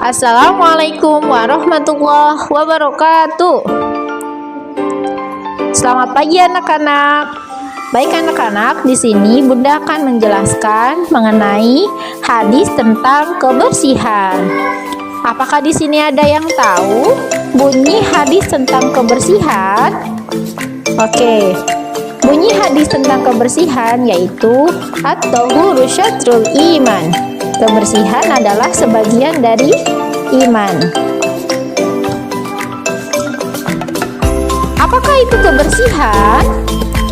Assalamualaikum warahmatullahi wabarakatuh. Selamat pagi anak-anak. Baik anak-anak, di sini Bunda akan menjelaskan mengenai hadis tentang kebersihan. Apakah di sini ada yang tahu bunyi hadis tentang kebersihan? Oke. Bunyi hadis tentang kebersihan yaitu at-tahuru syatrul iman. Kebersihan adalah sebagian dari iman. Apakah itu kebersihan?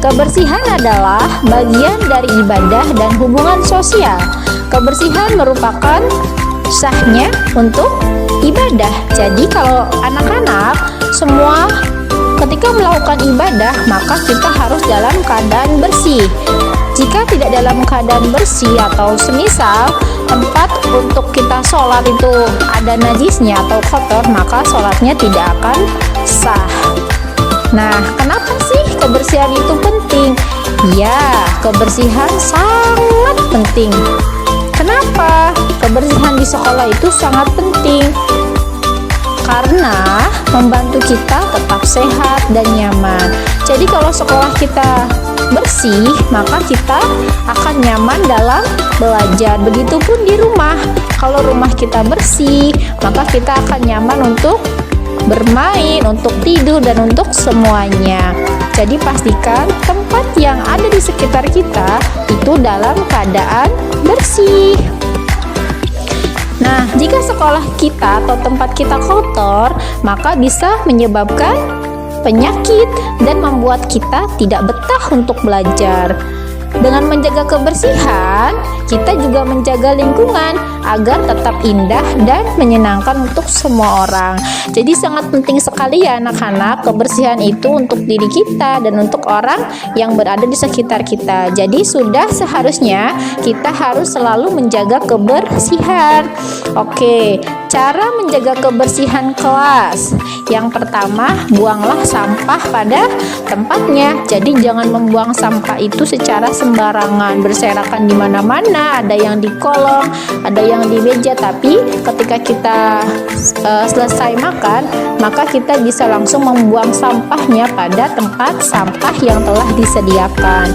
Kebersihan adalah bagian dari ibadah dan hubungan sosial. Kebersihan merupakan sahnya untuk ibadah. Jadi kalau anak-anak semua ketika melakukan ibadah, maka kita harus dalam keadaan bersih. Jika tidak dalam keadaan bersih atau semisal tempat untuk kita sholat itu ada najisnya atau kotor, maka sholatnya tidak akan sah. Nah, kenapa sih kebersihan itu penting? Ya, kebersihan sangat penting. Kenapa? Kebersihan di sekolah itu sangat penting. Karena membantu kita tetap sehat dan nyaman. Jadi kalau sekolah kita bersih, maka kita akan nyaman dalam belajar. Begitupun di rumah. Kalau rumah kita bersih, maka kita akan nyaman untuk bermain, untuk tidur, dan untuk semuanya. Jadi pastikan tempat yang ada di sekitar kita itu dalam keadaan bersih. Nah, jika sekolah kita atau tempat kita kotor, maka bisa menyebabkan penyakit dan membuat kita tidak betah untuk belajar. Dengan menjaga kebersihan, kita juga menjaga lingkungan agar tetap indah dan menyenangkan untuk semua orang. Jadi sangat penting sekali ya anak-anak, kebersihan itu untuk diri kita dan untuk orang yang berada di sekitar kita. Jadi sudah seharusnya kita harus selalu menjaga kebersihan. Oke, cara menjaga kebersihan kelas. Yang pertama, buanglah sampah pada tempatnya. Jadi jangan membuang sampah itu secara sembarangan, berserakan di mana-mana, ada yang di kolong, ada yang di meja, tapi ketika kita selesai makan, maka kita bisa langsung membuang sampahnya pada tempat sampah yang telah disediakan.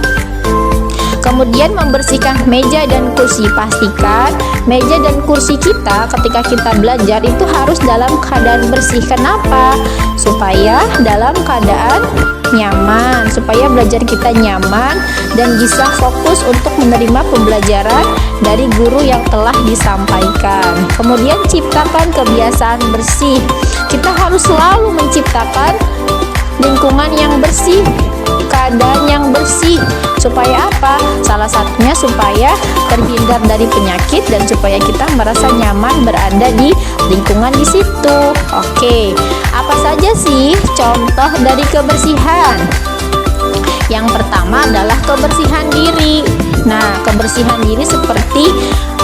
Kemudian membersihkan meja dan kursi. Pastikan meja dan kursi kita ketika kita belajar itu harus dalam keadaan bersih. Kenapa? Supaya dalam keadaan nyaman, supaya belajar kita nyaman dan bisa fokus untuk menerima pembelajaran dari guru yang telah disampaikan. Kemudian ciptakan kebiasaan bersih. Kita harus selalu menciptakan lingkungan yang bersih, keadaan yang bersih. Supaya apa? Salah satunya supaya terhindar dari penyakit dan supaya kita merasa nyaman berada di lingkungan di situ. Oke, apa saja sih contoh dari kebersihan? Yang pertama adalah kebersihan diri. Nah, kebersihan diri seperti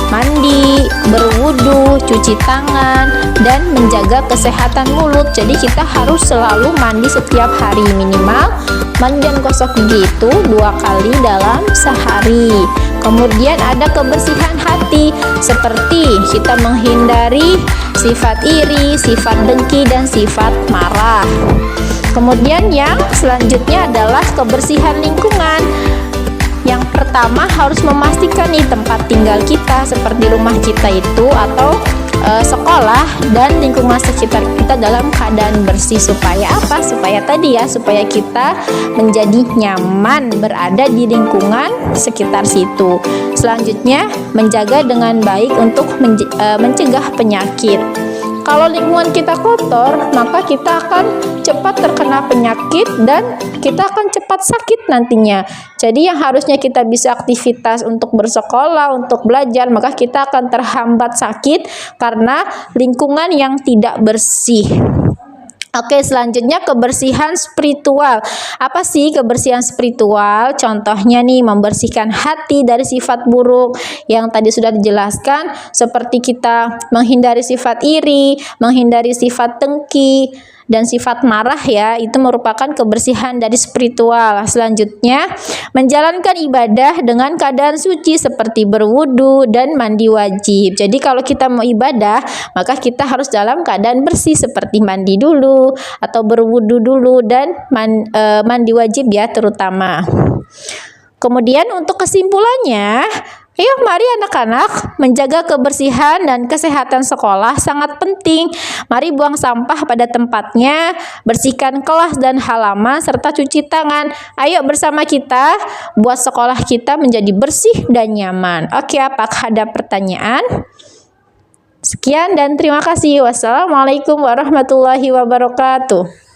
mandi, berwudu, cuci tangan, dan menjaga kesehatan mulut. Jadi kita harus selalu mandi setiap hari, minimal mandi dan gosok gigi itu 2 kali dalam sehari. Kemudian ada kebersihan hati, seperti kita menghindari sifat iri, sifat dengki, dan sifat marah. Kemudian yang selanjutnya adalah kebersihan lingkungan. Yang pertama harus memastikan nih tempat tinggal kita seperti rumah kita itu atau sekolah dan lingkungan sekitar kita dalam keadaan bersih. Supaya apa? Supaya tadi ya, supaya kita menjadi nyaman berada di lingkungan sekitar situ. Selanjutnya menjaga dengan baik untuk mencegah penyakit. Kalau lingkungan kita kotor, maka kita akan cepat terkena penyakit dan kita akan cepat sakit nantinya. Jadi yang harusnya kita bisa aktivitas untuk bersekolah, untuk belajar, maka kita akan terhambat sakit karena lingkungan yang tidak bersih. Oke, selanjutnya kebersihan spiritual. Apa sih kebersihan spiritual? Contohnya nih, membersihkan hati dari sifat buruk yang tadi sudah dijelaskan, seperti kita menghindari sifat iri, menghindari sifat dengki, dan sifat marah ya, itu merupakan kebersihan dari spiritual. Selanjutnya, menjalankan ibadah dengan keadaan suci seperti berwudu dan mandi wajib. Jadi kalau kita mau ibadah, maka kita harus dalam keadaan bersih seperti mandi dulu atau berwudu dulu dan mandi wajib ya terutama. Kemudian untuk kesimpulannya, yuk mari anak-anak menjaga kebersihan dan kesehatan sekolah sangat penting. Mari buang sampah pada tempatnya, bersihkan kelas dan halaman, serta cuci tangan. Ayo bersama kita buat sekolah kita menjadi bersih dan nyaman. Oke, apakah ada pertanyaan? Sekian dan terima kasih. Wassalamualaikum warahmatullahi wabarakatuh.